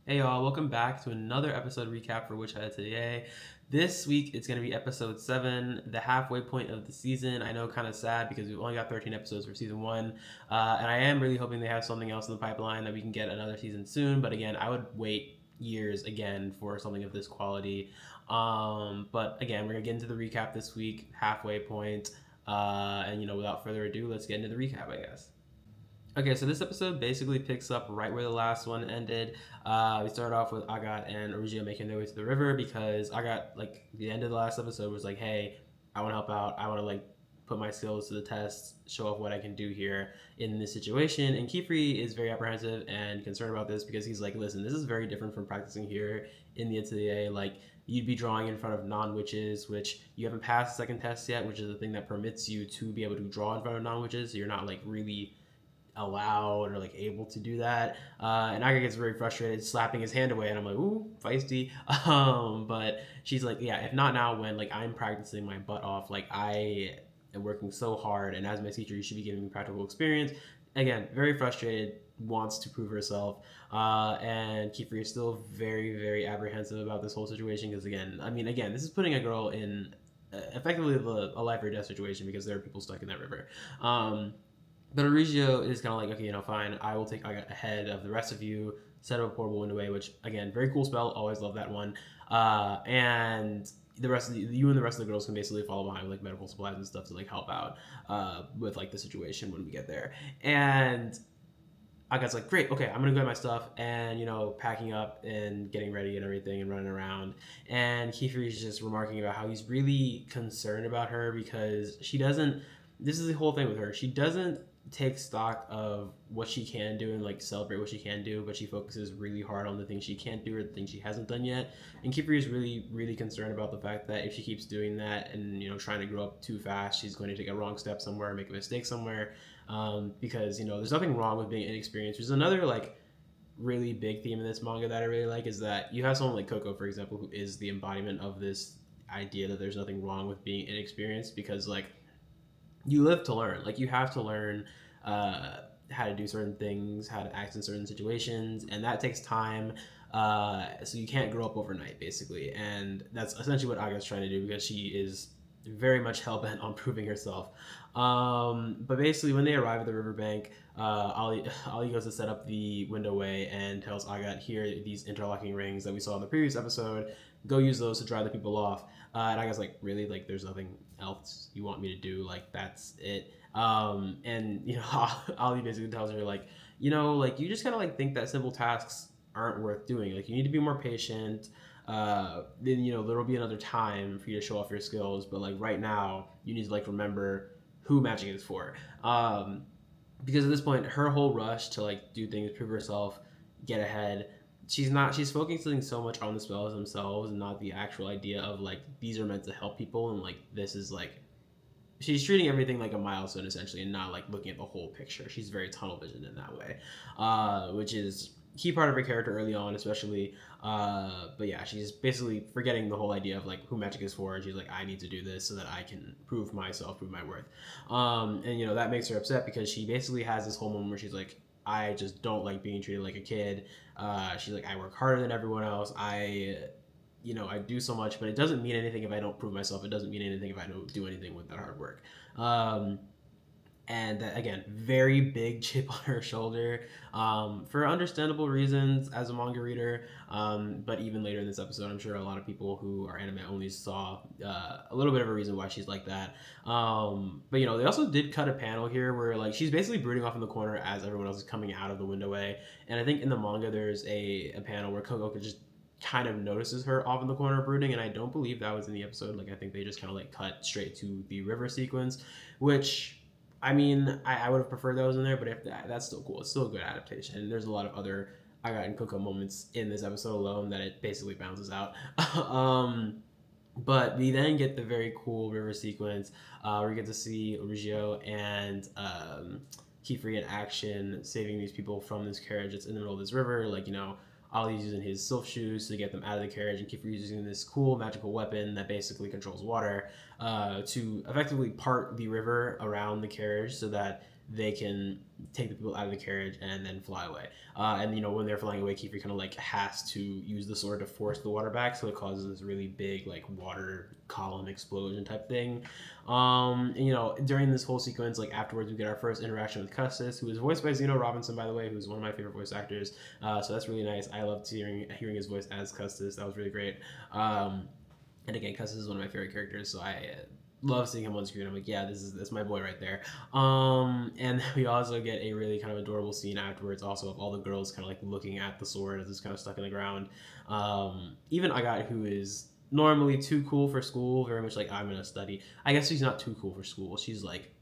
Hey y'all, welcome back to another episode recap for Witch Hat Atelier. This week it's going to be episode 7, the halfway point of the season. I know, kind of sad because we've only got 13 episodes for season 1, and I am really hoping they have something else in the pipeline that we can get another season soon, but again, I would wait years again for something of this quality. But again, we're going to get into the recap this week, halfway point, and without further ado, let's get into the recap, I guess. Okay, so this episode basically picks up right where the last one ended. We started off with Agott and Origio making their way to the river because Agott, like, the end of the last episode was like, hey, I want to help out. I want to, like, put my skills to the test, show off what I can do here in this situation. And Kifri is very apprehensive and concerned about this because he's like, listen, this is very different from practicing here in the Atelier. Like, you'd be drawing in front of non-witches, which you haven't passed the second test yet, which is the thing that permits you to be able to draw in front of non-witches. So you're not, like, really allowed or like able to do that. And Aga gets very frustrated, slapping his hand away, and I'm like, ooh, feisty. But she's like, yeah, if not now, when? Like, I'm practicing my butt off. Like, I am working so hard, and as my teacher, you should be giving me practical experience. Again, very frustrated, wants to prove herself. And Kiefer is still very, very apprehensive about this whole situation because, again, this is putting a girl in effectively a life or death situation because there are people stuck in that river. But Origio is kind of like, okay, fine, I will take ahead of the rest of you, set up a portable window way, which, again, very cool spell, always love that one. And the rest of you and the rest of the girls can basically follow behind with like medical supplies and stuff to like help out with like the situation when we get there. And I got like, great, okay, I'm gonna get my stuff and packing up and getting ready and everything and running around. And Kiefer is just remarking about how he's really concerned about her because she doesn't. This is the whole thing with her. She doesn't take stock of what she can do and like celebrate what she can do, but she focuses really hard on the things she can't do or the things she hasn't done yet. And Kiefer is really, really concerned about the fact that if she keeps doing that and trying to grow up too fast, she's going to take a wrong step somewhere, make a mistake somewhere, because there's nothing wrong with being inexperienced. There's another like really big theme in this manga that I really like is that you have someone like Coco, for example, who is the embodiment of this idea that there's nothing wrong with being inexperienced because like you live to learn. Like you have to learn how to do certain things, how to act in certain situations, and that takes time. So you can't grow up overnight, basically, and that's essentially what Aga's trying to do because she is very much hell bent on proving herself. But basically, when they arrive at the riverbank, Ali goes to set up the window way and tells Agat, here, these interlocking rings that we saw in the previous episode, go use those to drive the people off. And Aga's like, really? Like, there's nothing else you want me to do? Like, that's it? And, Ali basically tells her, like, like, you just kind of, like, think that simple tasks aren't worth doing. Like, you need to be more patient. Then there'll be another time for you to show off your skills, but like right now you need to like remember who magic is for, because at this point her whole rush to like do things, prove herself, get ahead, she's focusing so much on the spells themselves and not the actual idea of like these are meant to help people and like this is like she's treating everything like a milestone essentially and not like looking at the whole picture. She's very tunnel visioned in that way, which is key part of her character early on, especially. But yeah, she's basically forgetting the whole idea of like who magic is for. And she's like, I need to do this so that I can prove myself, prove my worth. And that makes her upset because she basically has this whole moment where she's like, I just don't like being treated like a kid. She's like, I work harder than everyone else. I do so much, but it doesn't mean anything if I don't prove myself. It doesn't mean anything if I don't do anything with that hard work. And that, again, very big chip on her shoulder, for understandable reasons as a manga reader. But even later in this episode, I'm sure a lot of people who are anime only saw a little bit of a reason why she's like that. But they also did cut a panel here where like she's basically brooding off in the corner as everyone else is coming out of the window way. And I think in the manga there's a panel where Coco could just kind of notices her off in the corner brooding, and I don't believe that was in the episode. Like I think they just kind of like cut straight to the river sequence, which I mean, I would have preferred that was in there, but if that's still cool. It's still a good adaptation. And there's a lot of other I got in Coco moments in this episode alone that it basically bounces out. But we then get the very cool river sequence where we get to see Origio and Kiefer in action, saving these people from this carriage that's in the middle of this river. Like, Ollie's using his sylph shoes to get them out of the carriage, and Kiefer using this cool magical weapon that basically controls water to effectively part the river around the carriage so that they can take the people out of the carriage and then fly away. And when they're flying away, Kiefer kind of like has to use the sword to force the water back, so it causes this really big like water column explosion type thing. During this whole sequence, like afterwards, we get our first interaction with Custis, who is voiced by Zeno Robinson, by the way, who's one of my favorite voice actors. So that's really nice. I loved hearing his voice as Custis. That was really great. And again, Custis is one of my favorite characters, so I love seeing him on screen. I'm like, yeah, this is my boy right there. And we also get a really kind of adorable scene afterwards, also of all the girls kind of like looking at the sword as it's kind of stuck in the ground. Even Agott, who is normally too cool for school, very much like, I'm gonna study. I guess she's not too cool for school. She's like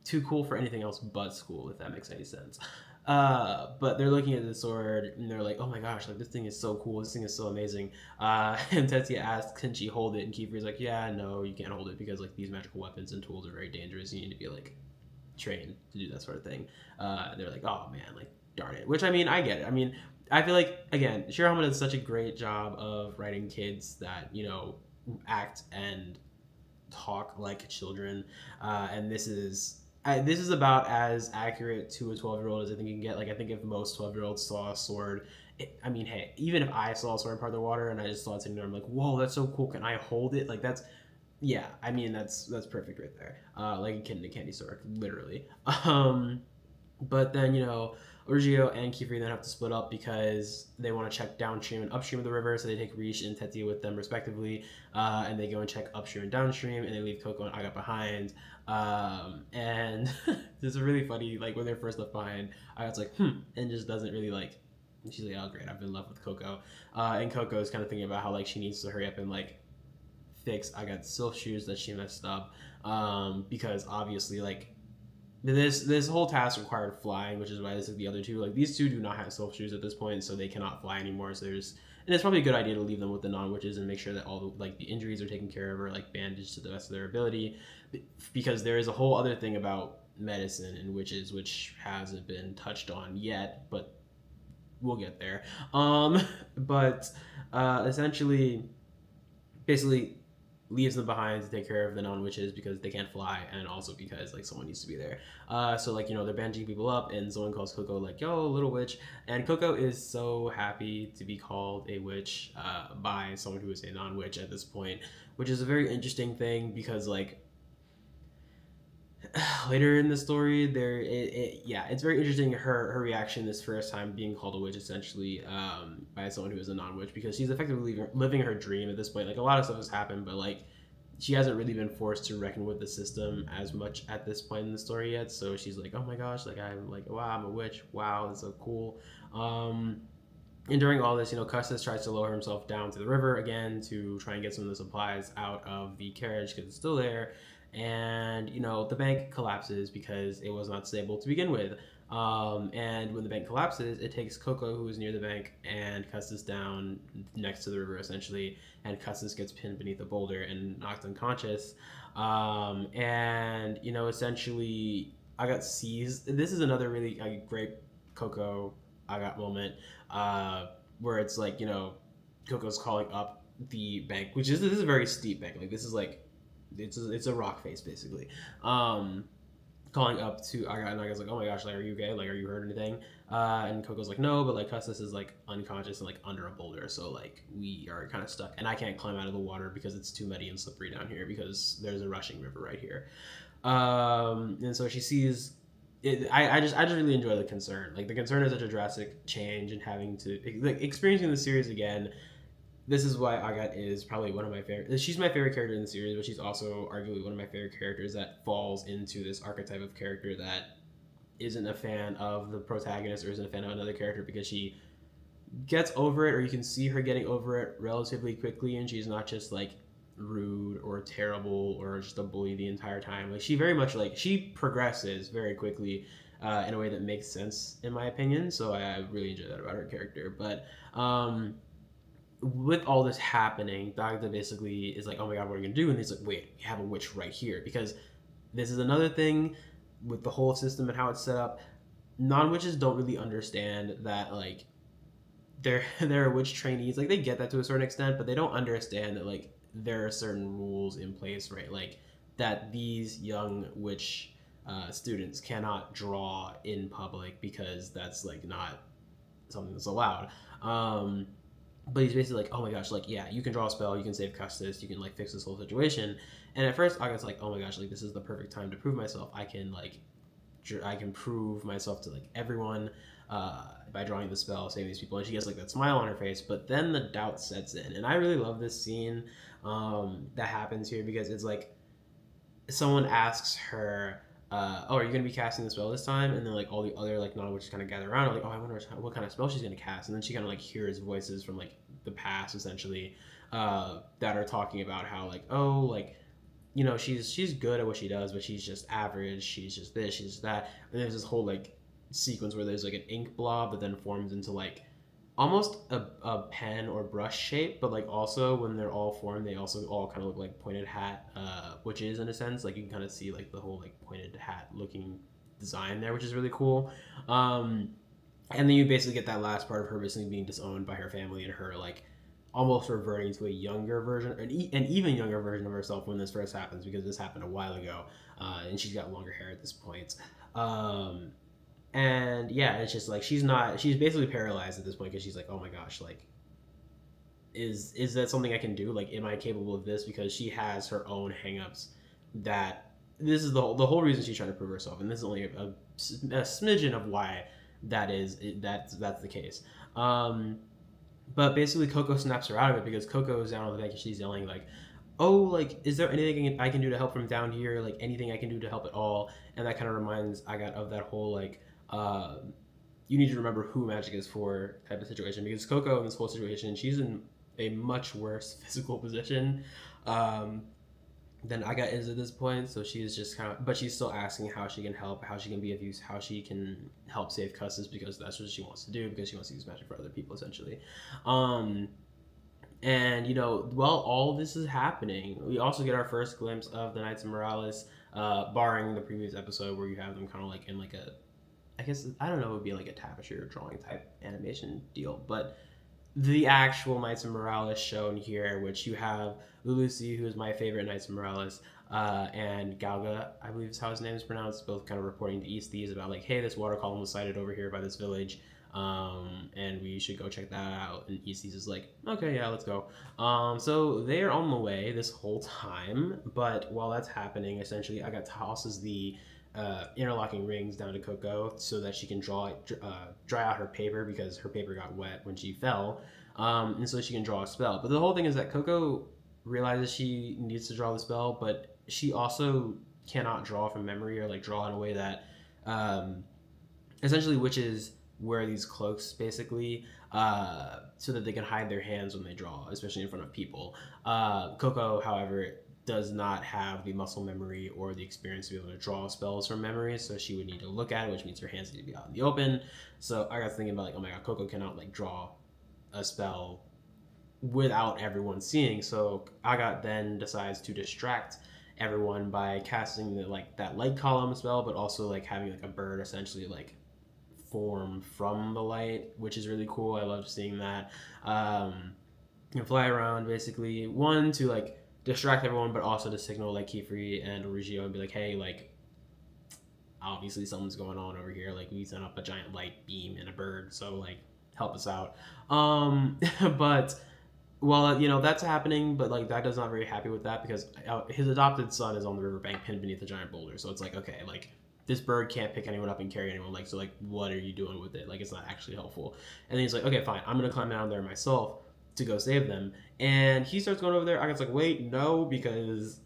too cool for anything else but school, if that makes any sense. But they're looking at the sword and they're like, oh my gosh, like this thing is so cool, this thing is so amazing. And Tetsuya asks, can she hold it? And Kiefer's like, yeah, no, you can't hold it because like these magical weapons and tools are very dangerous. You need to be like trained to do that sort of thing. They're like, oh man, like darn it. Which I mean, I get it. I mean, I feel like again, Shirahamada does such a great job of writing kids that act and talk like children, and this is about as accurate to a 12-year-old as I think you can get. Like, I think if most 12-year-olds saw a sword, I mean, hey, even if I saw a sword in part of the water and I just saw it sitting there, I'm like, whoa, that's so cool. Can I hold it? Like, yeah, I mean, that's perfect right there. Like a kid in a candy store, literally. But then, Urgio and Kiefer then have to split up because they want to check downstream and upstream of the river, so they take Riche and Tetsuya with them respectively, and they go and check upstream and downstream, and they leave Coco and Agott behind. And this is really funny, like when they're first left behind, Agat's like, and just doesn't really like, she's like, oh great, I've been left with Coco. And Coco is kind of thinking about how like she needs to hurry up and like fix Agat's silk shoes that she messed up, because obviously like this whole task required flying, which is why this is the other two. Like these two do not have silk shoes at this point, so they cannot fly anymore. So and it's probably a good idea to leave them with the non-witches and make sure that all the the injuries are taken care of or like bandaged to the best of their ability, because there is a whole other thing about medicine and witches which hasn't been touched on yet, but we'll get there. But essentially, basically leaves them behind to take care of the non-witches because they can't fly, and also because like someone needs to be there. So like they're bandaging people up, and someone calls Coco like, yo, little witch, and Coco is so happy to be called a witch by someone who is a non-witch at this point, which is a very interesting thing because like later in the story it's very interesting her reaction this first time being called a witch essentially by someone who is a non-witch, because she's effectively living her dream at this point. Like a lot of stuff has happened, but like she hasn't really been forced to reckon with the system as much at this point in the story yet, so she's like, oh my gosh, like I'm like, wow, I'm a witch, wow, that's so cool. And during all this, Custis tries to lower himself down to the river again to try and get some of the supplies out of the carriage because it's still there. And the bank collapses because it was not stable to begin with. And when the bank collapses, it takes Coco, who is near the bank, and Custis down next to the river essentially, and Custis gets pinned beneath a boulder and knocked unconscious. And essentially Agott sees, this is another really great Coco Agott moment, where it's like Coco's calling up the bank, which is, this is a very steep bank, like this is like it's a rock face basically, calling up to Agott, and Agat's like, oh my gosh, like are you okay, like are you hurt or anything? And Coco's like, no, but like Custis is like unconscious and like under a boulder, so like we are kind of stuck, and I can't climb out of the water because it's too muddy and slippery down here because there's a rushing river right here. And so she sees it. I just really enjoy the concern. Like the concern is such a drastic change, and having to like experiencing the series again. This is why Agott is probably one of my favorite. She's my favorite character in the series, but she's also arguably one of my favorite characters that falls into this archetype of character that isn't a fan of the protagonist or isn't a fan of another character, because she gets over it, or you can see her getting over it relatively quickly, and she's not just like rude or terrible or just a bully the entire time. Like she very much like she progresses very quickly in a way that makes sense in my opinion. So I really enjoy that about her character. But with all this happening, Dagda basically is like, oh my god, what are we gonna do? And he's like, wait, we have a witch right here. Because this is another thing with the whole system and how it's set up. Non-witches don't really understand that like they're witch trainees. Like they get that to a certain extent, but they don't understand that like there are certain rules in place, right? Like that these young witch students cannot draw in public because that's like not something that's allowed. Um, but he's basically like, oh my gosh, like yeah, you can draw a spell, you can save Custis, you can like fix this whole situation. And at first, I was like, oh my gosh, like this is the perfect time to prove myself. I can prove myself to like everyone by drawing the spell, saving these people. And she gets like that smile on her face. But then the doubt sets in, and I really love this scene that happens here because it's like someone asks her, "Oh, are you going to be casting the spell this time?" And then like all the other like non-witches kind of gather around, like, "Oh, I wonder what kind of spell she's going to cast." And then she kind of like hears voices from like the past, essentially, that are talking about how like, oh, like she's good at what she does, but she's just average. She's just this, she's just that. And there's this whole like sequence where there's like an ink blob that then forms into like almost a pen or brush shape, but like also when they're all formed, they also all kind of look like pointed hat witches in a sense. Like you can kind of see like the whole like pointed hat looking design there, which is really cool. Um, and then you basically get that last part of her basically being disowned by her family and her like almost reverting to a younger version, an even younger version of herself when this first happens, because this happened a while ago, and she's got longer hair at this point. Um, and yeah, it's just like she's basically paralyzed at this point because she's like, oh my gosh, like is that something I can do? Like, am I capable of this? Because she has her own hangups that this is the whole reason she's trying to prove herself, and this is only a smidgen of why that's the case. But basically, Coco snaps her out of it because Coco is down on the bank and she's yelling like, "Oh, like, is there anything I can do to help from down here? Like, anything I can do to help at all?" And that kind of reminds Agott of that whole like, uh, you need to remember who magic is for type of situation, because Coco in this whole situation, she's in a much worse physical position um, than Agott is at this point. So she's just kind of, but she's still asking how she can help, how she can be of use, how she can help save Custis, because that's what she wants to do, because she wants to use magic for other people essentially. Um, and while all this is happening, we also get our first glimpse of the Knights of Morales, barring the previous episode where you have them kind of like in like a, I guess I don't know, it would be like a tapestry or drawing type animation deal, but the actual Knights of Morales shown here, which you have Lulusi, who is my favorite Knights of Morales, and Galga, I believe is how his name is pronounced, both kind of reporting to East Thieves about like, hey, this water column was sighted over here by this village, and we should go check that out. And East Thieves is like, okay, yeah, let's go. So they are on the way this whole time, but while that's happening, essentially, Agott tosses the interlocking rings down to Coco so that she can dry out her paper, because her paper got wet when she fell, and so she can draw a spell. But the whole thing is that Coco realizes she needs to draw the spell, but she also cannot draw from memory or like draw in a way that um, essentially witches wear these cloaks basically so that they can hide their hands when they draw, especially in front of people. Coco, however, does not have the muscle memory or the experience to be able to draw spells from memory, so she would need to look at it, which means her hands need to be out in the open. So I got thinking about like, oh my god, Coco cannot like draw a spell without everyone seeing. So Agott then decides to distract everyone by casting that light column spell, but also like having like a bird essentially like form from the light, which is really cool. I love seeing that. You fly around basically, one to like distract everyone, but also to signal like Kifri and Origio and be like, hey, like obviously something's going on over here. Like we sent up a giant light beam and a bird, so like help us out. But well, that's happening, but like that does not very happy with that, because his adopted son is on the riverbank pinned beneath a giant boulder. So it's like, okay, like this bird can't pick anyone up and carry anyone. Like, so like, what are you doing with it? Like, it's not actually helpful. And then he's like, okay, fine, I'm gonna climb down there myself to go save them. And he starts going over there. I was like, wait, no, because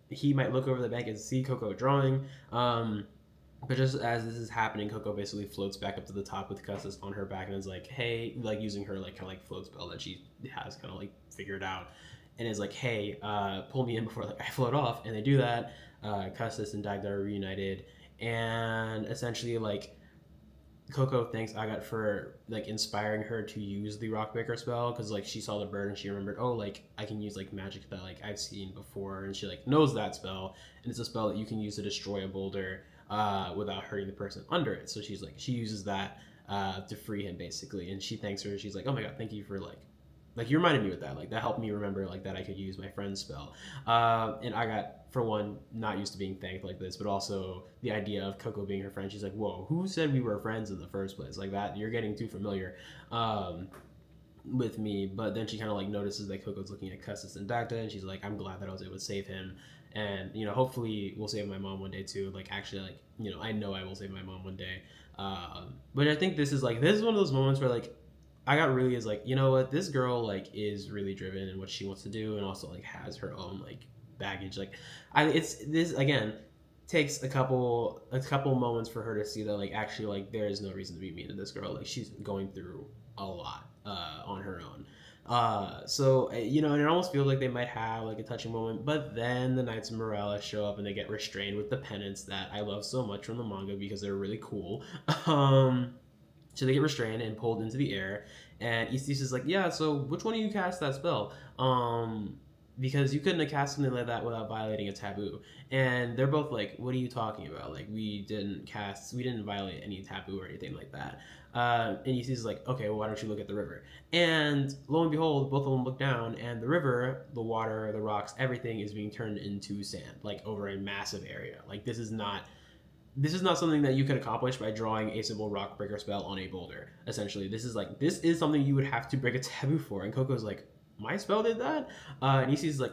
he might look over the bank and see Coco drawing. But just as this is happening, Coco basically floats back up to the top with Custis on her back and is like, hey, like using her like kind of like float spell that she has kind of like figured out, and is like, hey, pull me in before like I float off. And they do that. Custis and Dagda are reunited, and essentially like Coco thanks Agott for like inspiring her to use the Rockbreaker spell, because like she saw the bird and she remembered, oh, like I can use like magic that like I've seen before, and she like knows that spell, and it's a spell that you can use to destroy a boulder without hurting the person under it. So she uses that to free him basically, and she thanks her. She's like, oh my god, thank you for like like you reminded me with that. Like that helped me remember like that I could use my friend's spell. And I got, for one, not used to being thanked like this, but also the idea of Coco being her friend. She's like, whoa, who said we were friends in the first place? Like that, you're getting too familiar. With me. But then she kind of like notices that Coco's looking at Custis and Dacta, and she's like, I'm glad that I was able to save him, and hopefully we'll save my mom one day too. Like actually, like I know I will save my mom one day. But I think this is one of those moments where like I got really is like, you know what, this girl like is really driven in what she wants to do, and also like has her own like baggage. Like it's this again takes a couple moments for her to see that like actually like there is no reason to be mean to this girl. Like she's going through a lot on her own. So and it almost feels like they might have like a touching moment, but then the Knights of Morales show up and they get restrained with the penance that I love so much from the manga because they're really cool. So they get restrained and pulled into the air, and Istis is like, yeah, so which one of you cast that spell? Because you couldn't have cast something like that without violating a taboo. And they're both like, what are you talking about? Like, we didn't violate any taboo or anything like that. And Istis is like, okay, well, why don't you look at the river? And lo and behold, both of them look down, and the river, the water, the rocks, everything is being turned into sand, like over a massive area. Like this is not something that you could accomplish by drawing a simple rock breaker spell on a boulder. Essentially, this is something you would have to break a taboo for. And Coco's like, my spell did that? And Ishi's like,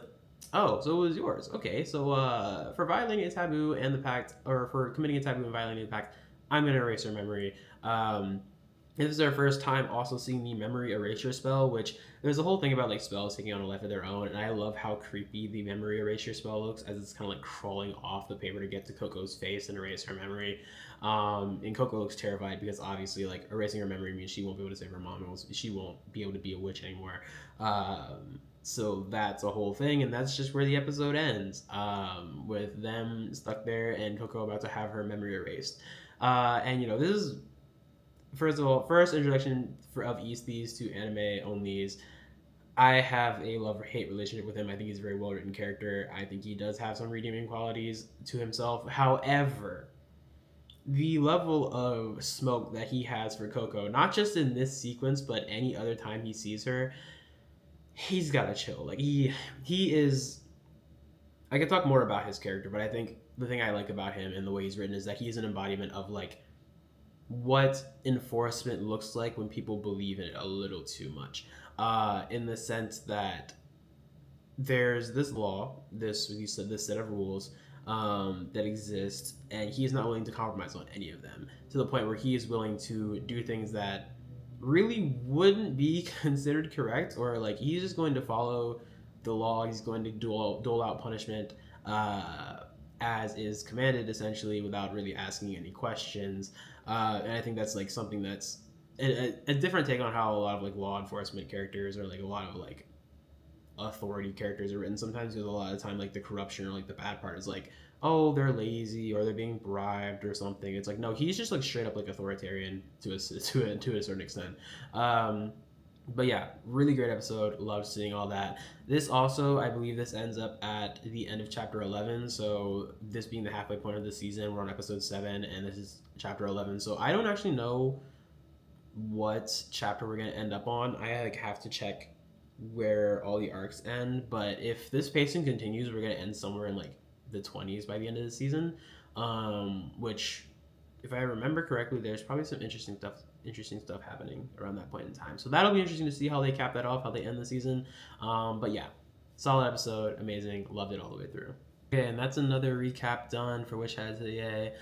oh, so it was yours. Okay, so for violating a taboo and the pact, or for committing a taboo and violating the pact, I'm going to erase her memory. This is our first time also seeing the memory erasure spell, which there's a whole thing about like spells taking on a life of their own, and I love how creepy the memory erasure spell looks as it's kind of like crawling off the paper to get to Coco's face and erase her memory. And Coco looks terrified because obviously like erasing her memory means she won't be able to save her mom, and she won't be able to be a witch anymore. So that's a whole thing, and that's just where the episode ends, with them stuck there and Coco about to have her memory erased. And this is, first of all, first introduction of Istis to anime onlys. I have a love-hate relationship with him. I think he's a very well-written character. I think he does have some redeeming qualities to himself. However, the level of smoke that he has for Coco, not just in this sequence, but any other time he sees her, he's gotta chill. Like he is. I could talk more about his character, but I think the thing I like about him and the way he's written is that he's an embodiment of like what enforcement looks like when people believe in it a little too much, in the sense that there's this law, this set of rules that exist, and he is not willing to compromise on any of them, to the point where he is willing to do things that really wouldn't be considered correct, or like he's just going to follow the law. He's going to dole out punishment as is commanded, essentially, without really asking any questions. And I think that's like something that's a different take on how a lot of like law enforcement characters, or like a lot of like authority characters are written sometimes, because a lot of the time like the corruption or like the bad part is like, oh, they're lazy or they're being bribed or something. It's like, no, he's just like straight up like authoritarian to a certain extent. But yeah, really great episode. Loved seeing all that. This also, I believe this ends up at the end of chapter 11. So this being the halfway point of the season, we're on episode 7, and this is chapter 11. So I don't actually know what chapter we're going to end up on. I like have to check where all the arcs end. But if this pacing continues, we're going to end somewhere in like the 20s by the end of the season. Which, if I remember correctly, there's probably some interesting stuff happening around that point in time. So that'll be interesting to see how they cap that off, how they end the season. But yeah, solid episode, amazing, loved it all the way through. Okay, and that's another recap done for Witch Hat Atelier.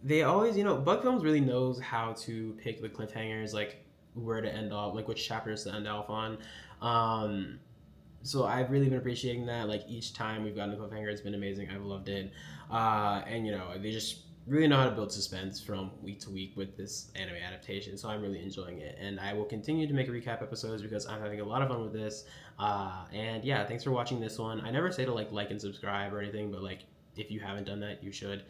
They always, Bug Films really knows how to pick the cliffhangers, like where to end off, like which chapters to end off on. So I've really been appreciating that. Like each time we've gotten a cliffhanger, it's been amazing. I've loved it. And they just really know how to build suspense from week to week with this anime adaptation, so I'm really enjoying it, and I will continue to make recap episodes because I'm having a lot of fun with this. And yeah, thanks for watching this one. I never say to like and subscribe or anything, but like if you haven't done that, you should,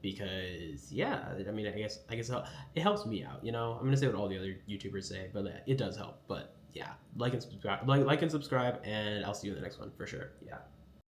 because yeah, I mean, I guess it helps me out. I'm gonna say what all the other YouTubers say, but it does help. But yeah, like and subscribe, and I'll see you in the next one for sure. Yeah.